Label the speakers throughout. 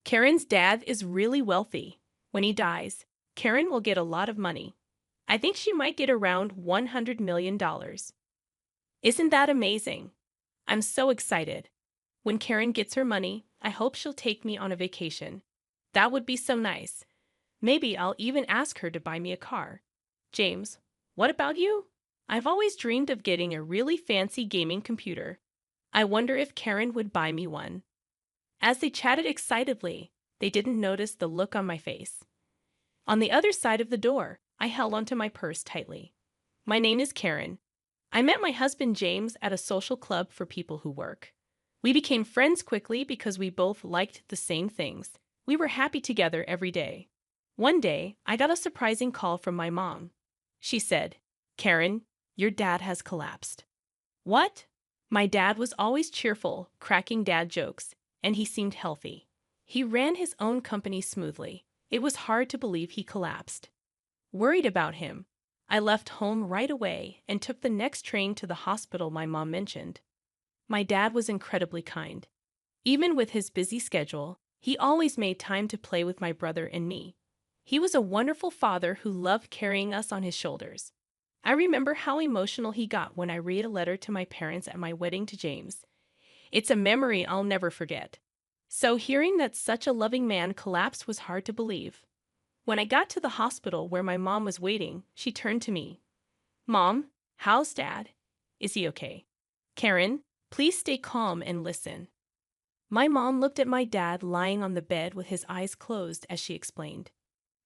Speaker 1: Karen's dad is really wealthy. When he dies, Karen will get a lot of money. I think she might get around $100 million. Isn't that amazing? I'm so excited. When Karen gets her money, I hope she'll take me on a vacation. That would be so nice. Maybe I'll even ask her to buy me a car. James, what about you? I've always dreamed of getting a really fancy gaming computer. I wonder if Karen would buy me one. As they chatted excitedly, they didn't notice the look on my face. On the other side of the door, I held onto my purse tightly. My name is Karen. I met my husband James at a social club for people who work. We became friends quickly because we both liked the same things. We were happy together every day. One day, I got a surprising call from my mom. She said, "Karen, your dad has collapsed." What? My dad was always cheerful, cracking dad jokes, and he seemed healthy. He ran his own company smoothly. It was hard to believe he collapsed. Worried about him, I left home right away and took the next train to the hospital my mom mentioned. My dad was incredibly kind. Even with his busy schedule, he always made time to play with my brother and me. He was a wonderful father who loved carrying us on his shoulders. I remember how emotional he got when I read a letter to my parents at my wedding to James. It's a memory I'll never forget. So hearing that such a loving man collapsed was hard to believe. When I got to the hospital where my mom was waiting, she turned to me. "Mom, how's Dad? Is he okay?" "Karen, please stay calm and listen." My mom looked at my dad lying on the bed with his eyes closed as she explained.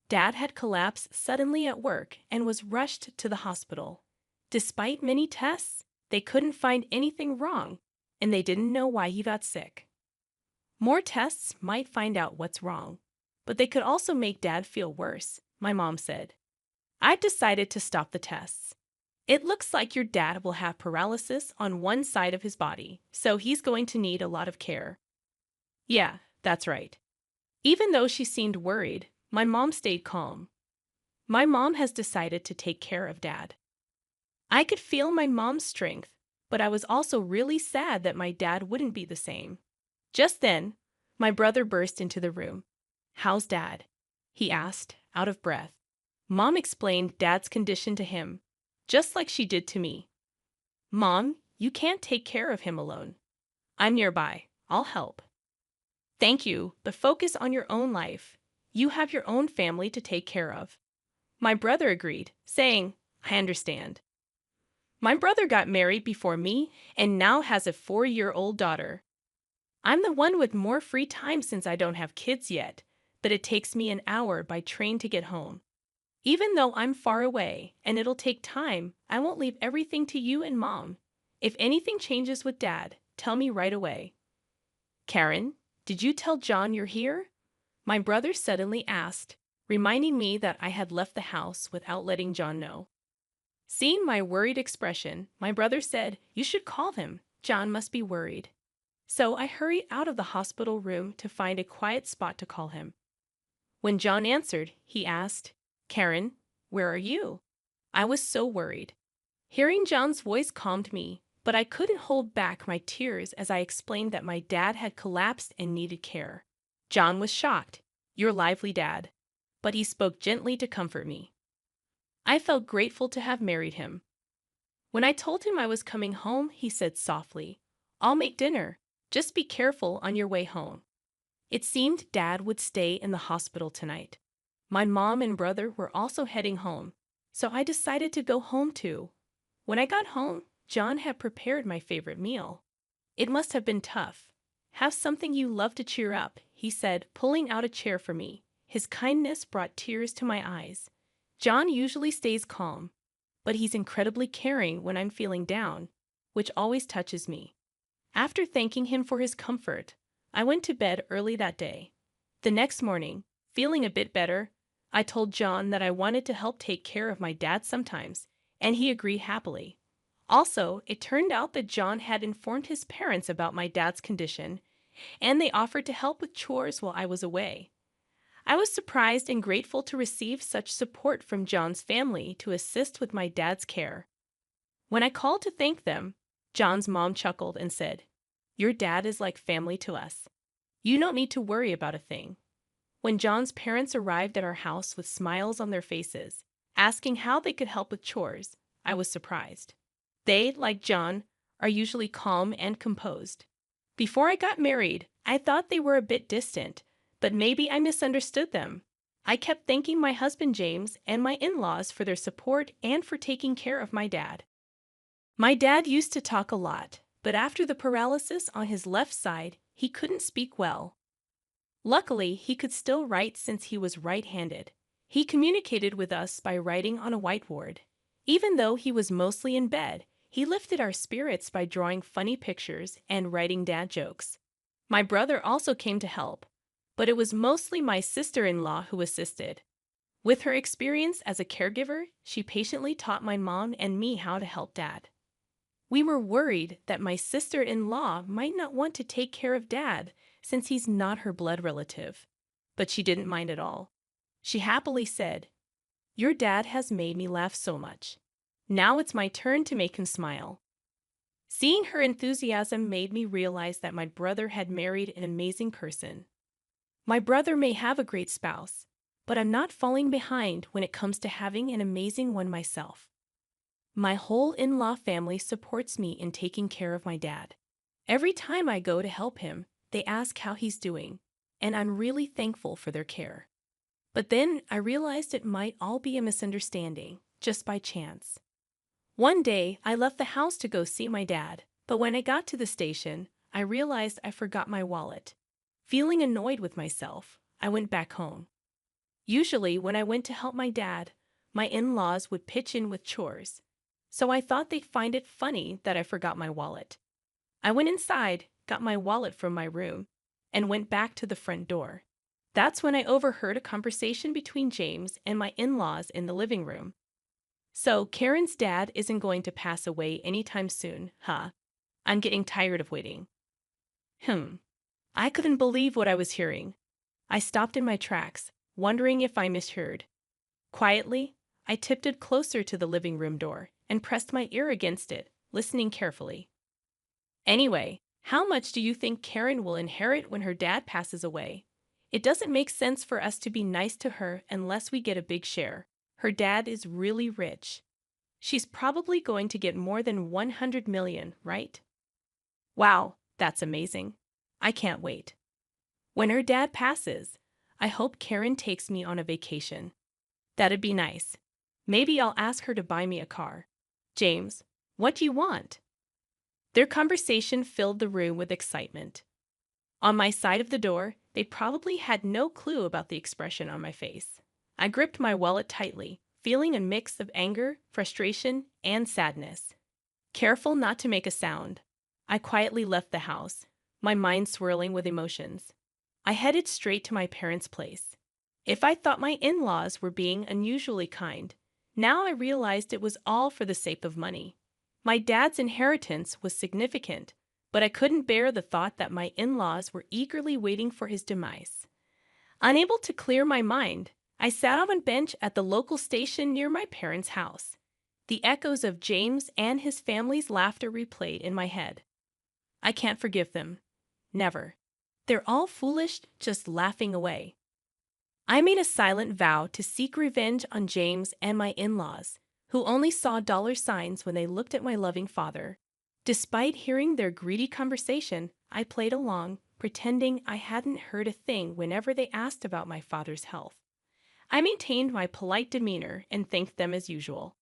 Speaker 1: Dad had collapsed suddenly at work and was rushed to the hospital. Despite many tests, they couldn't find anything wrong, and they didn't know why he got sick. More tests might find out what's wrong, but they could also make Dad feel worse, my mom said. I decided to stop the tests. It looks like your dad will have paralysis on one side of his body, so he's going to need a lot of care. Yeah, that's right. Even though she seemed worried, my mom stayed calm. My mom has decided to take care of Dad. I could feel my mom's strength, but I was also really sad that my dad wouldn't be the same. Just then, my brother burst into the room. "How's Dad?" he asked, out of breath. Mom explained Dad's condition to him, just like she did to me. "Mom, you can't take care of him alone. I'm nearby. I'll help." "Thank you, but focus on your own life. You have your own family to take care of." My brother agreed, saying, "I understand." My brother got married before me and now has a 4-year-old daughter. I'm the one with more free time since I don't have kids yet, but it takes me an hour by train to get home. Even though I'm far away and it'll take time, I won't leave everything to you and Mom. If anything changes with Dad, tell me right away. "Karen, did you tell John you're here?" My brother suddenly asked, reminding me that I had left the house without letting John know. Seeing my worried expression, my brother said, "You should call him. John must be worried." So I hurried out of the hospital room to find a quiet spot to call him. When John answered, he asked, "Karen, where are you?" I was so worried. Hearing John's voice calmed me, but I couldn't hold back my tears as I explained that my dad had collapsed and needed care. John was shocked. "Your lively dad." But he spoke gently to comfort me. I felt grateful to have married him. When I told him I was coming home, he said softly, "I'll make dinner. Just be careful on your way home." It seemed Dad would stay in the hospital tonight. My mom and brother were also heading home, so I decided to go home too. When I got home, John had prepared my favorite meal. It must have been tough. "Have something you love to cheer up," he said, pulling out a chair for me. His kindness brought tears to my eyes. John usually stays calm, but he's incredibly caring when I'm feeling down, which always touches me. After thanking him for his comfort, I went to bed early that day. The next morning, feeling a bit better, I told John that I wanted to help take care of my dad sometimes, and he agreed happily. Also, it turned out that John had informed his parents about my dad's condition, and they offered to help with chores while I was away. I was surprised and grateful to receive such support from John's family to assist with my dad's care. When I called to thank them, John's mom chuckled and said, "Your dad is like family to us." You don't need to worry about a thing. When John's parents arrived at our house with smiles on their faces, asking how they could help with chores, I was surprised. They, like John, are usually calm and composed. Before I got married, I thought they were a bit distant, but maybe I misunderstood them. I kept thanking my husband James and my in-laws for their support and for taking care of my dad. My dad used to talk a lot, but after the paralysis on his left side, he couldn't speak well. Luckily, he could still write since he was right-handed. He communicated with us by writing on a whiteboard. Even though he was mostly in bed, he lifted our spirits by drawing funny pictures and writing dad jokes. My brother also came to help, but it was mostly my sister-in-law who assisted. With her experience as a caregiver, she patiently taught my mom and me how to help Dad. We were worried that my sister-in-law might not want to take care of Dad since he's not her blood relative, but she didn't mind at all. She happily said, "Your dad has made me laugh so much. Now it's my turn to make him smile." Seeing her enthusiasm made me realize that my brother had married an amazing person. My brother may have a great spouse, but I'm not falling behind when it comes to having an amazing one myself. My whole in-law family supports me in taking care of my dad. Every time I go to help him, they ask how he's doing, and I'm really thankful for their care. But then I realized it might all be a misunderstanding, just by chance. One day, I left the house to go see my dad, but when I got to the station, I realized I forgot my wallet. Feeling annoyed with myself, I went back home. Usually, when I went to help my dad, my in-laws would pitch in with chores, so I thought they'd find it funny that I forgot my wallet. I went inside, got my wallet from my room, and went back to the front door. That's when I overheard a conversation between James and my in-laws in the living room. "So, Karen's dad isn't going to pass away anytime soon, huh? I'm getting tired of waiting." I couldn't believe what I was hearing. I stopped in my tracks, wondering if I misheard. Quietly, I tiptoed closer to the living room door and pressed my ear against it, listening carefully. "Anyway, how much do you think Karen will inherit when her dad passes away? It doesn't make sense for us to be nice to her unless we get a big share. Her dad is really rich. She's probably going to get more than 100 million, right?" Wow, that's amazing. I can't wait. When her dad passes, I hope Karen takes me on a vacation. That'd be nice. Maybe I'll ask her to buy me a car. "James, what do you want?" Their conversation filled the room with excitement. On my side of the door, they probably had no clue about the expression on my face. I gripped my wallet tightly, feeling a mix of anger, frustration, and sadness. Careful not to make a sound, I quietly left the house, my mind swirling with emotions. I headed straight to my parents' place. If I thought my in-laws were being unusually kind, now I realized it was all for the sake of money. My dad's inheritance was significant, but I couldn't bear the thought that my in-laws were eagerly waiting for his demise. Unable to clear my mind, I sat on a bench at the local station near my parents' house. The echoes of James and his family's laughter replayed in my head. I can't forgive them. Never. They're all foolish, just laughing away. I made a silent vow to seek revenge on James and my in-laws, who only saw dollar signs when they looked at my loving father. Despite hearing their greedy conversation, I played along, pretending I hadn't heard a thing whenever they asked about my father's health. I maintained my polite demeanor and thanked them as usual.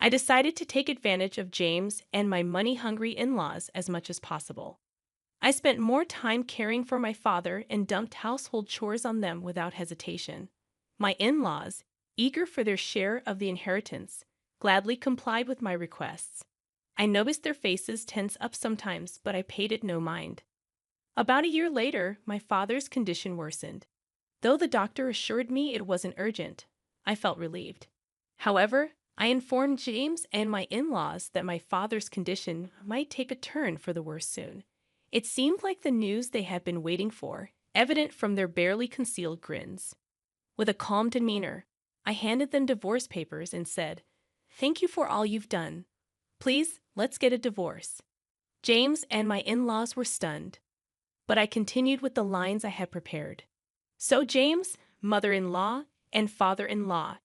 Speaker 1: I decided to take advantage of James and my money-hungry in-laws as much as possible. I spent more time caring for my father and dumped household chores on them without hesitation. My in-laws, eager for their share of the inheritance, gladly complied with my requests. I noticed their faces tense up sometimes, but I paid it no mind. About a year later, my father's condition worsened. Though the doctor assured me it wasn't urgent, I felt relieved. However, I informed James and my in-laws that my father's condition might take a turn for the worse soon. It seemed like the news they had been waiting for, evident from their barely concealed grins. With a calm demeanor, I handed them divorce papers and said, "Thank you for all you've done. Please, let's get a divorce." James and my in-laws were stunned. but I continued with the lines I had prepared. So James, mother-in-law, and father-in-law,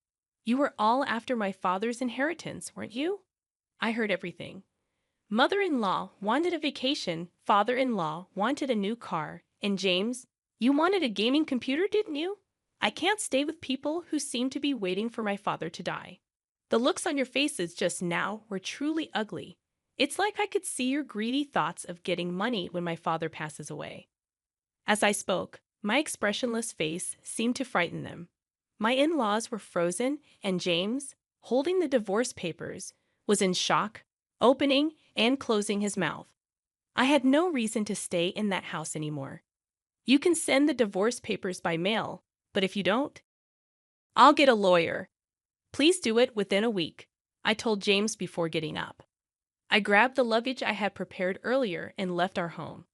Speaker 1: you were all after my father's inheritance, weren't you? I heard everything. Mother-in-law wanted a vacation, father-in-law wanted a new car, and James, you wanted a gaming computer, didn't you? I can't stay with people who seem to be waiting for my father to die. The looks on your faces just now were truly ugly. It's like I could see your greedy thoughts of getting money when my father passes away. As I spoke, my expressionless face seemed to frighten them. My in-laws were frozen, and James, holding the divorce papers, was in shock, opening and closing his mouth. I had no reason to stay in that house anymore. You can send the divorce papers by mail, but if you don't, I'll get a lawyer. Please do it within a week, I told James before getting up. I grabbed the luggage I had prepared earlier and left our home.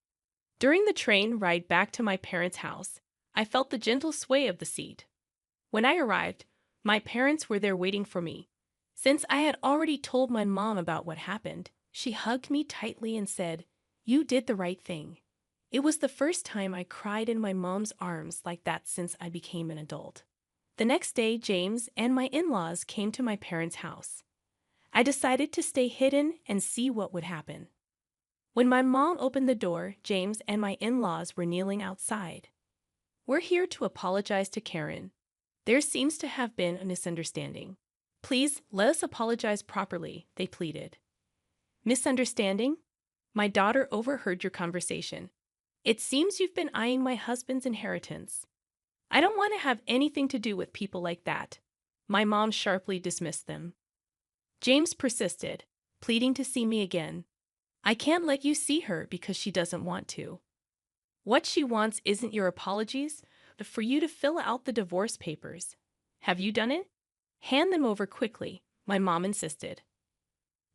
Speaker 1: During the train ride back to my parents' house, I felt the gentle sway of the seat. When I arrived, my parents were there waiting for me. Since I had already told my mom about what happened, she hugged me tightly and said, "You did the right thing." It was the first time I cried in my mom's arms like that since I became an adult. The next day, James and my in-laws came to my parents' house. I decided to stay hidden and see what would happen. When my mom opened the door, James and my in-laws were kneeling outside. "We're here to apologize to Karen. There seems to have been a misunderstanding. Please let us apologize properly," they pleaded. "Misunderstanding? My daughter overheard your conversation. It seems you've been eyeing my husband's inheritance. I don't want to have anything to do with people like that." My mom sharply dismissed them. James persisted, pleading to see me again. "I can't let you see her because she doesn't want to. What she wants isn't your apologies, but for you to fill out the divorce papers. Have you done it? Hand them over quickly," my mom insisted.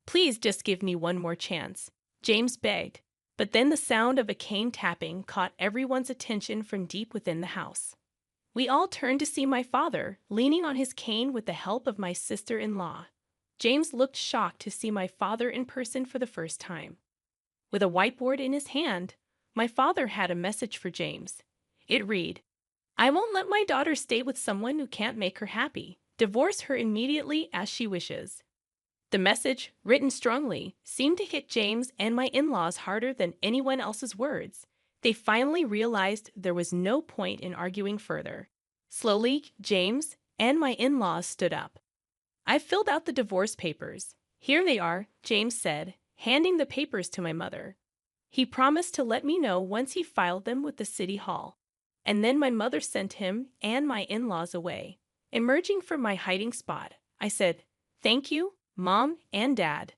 Speaker 1: "Please just give me one more chance," James begged, but then the sound of a cane tapping caught everyone's attention from deep within the house. We all turned to see my father, leaning on his cane with the help of my sister-in-law. James looked shocked to see my father in person for the first time. With a whiteboard in his hand, my father had a message for James. It read, "I won't let my daughter stay with someone who can't make her happy. Divorce her immediately as she wishes." The message, written strongly, seemed to hit James and my in-laws harder than anyone else's words. They finally realized there was no point in arguing further. Slowly, James and my in-laws stood up. "I filled out the divorce papers. Here they are," James said, handing the papers to my mother. He promised to let me know once he filed them with the city hall. And then my mother sent him and my in-laws away. Emerging from my hiding spot, I said, "Thank you, Mom and Dad."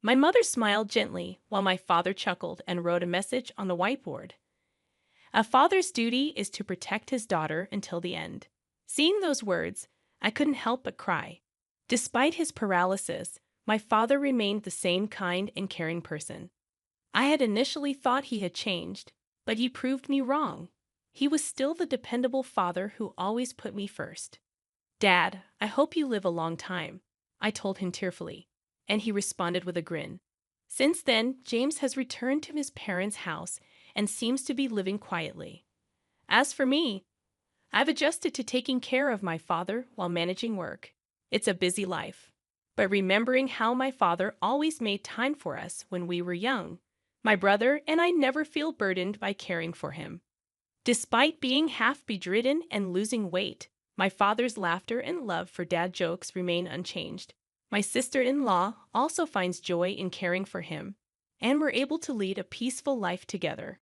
Speaker 1: My mother smiled gently while my father chuckled and wrote a message on the whiteboard. "A father's duty is to protect his daughter until the end." Seeing those words, I couldn't help but cry. Despite his paralysis, my father remained the same kind and caring person. I had initially thought he had changed, but he proved me wrong. He was still the dependable father who always put me first. "Dad, I hope you live a long time," I told him tearfully, and he responded with a grin. Since then, James has returned to his parents' house and seems to be living quietly. As for me, I've adjusted to taking care of my father while managing work. It's a busy life. But remembering how my father always made time for us when we were young, my brother and I never feel burdened by caring for him. Despite being half bedridden and losing weight, my father's laughter and love for dad jokes remain unchanged. My sister-in-law also finds joy in caring for him, and we're able to lead a peaceful life together.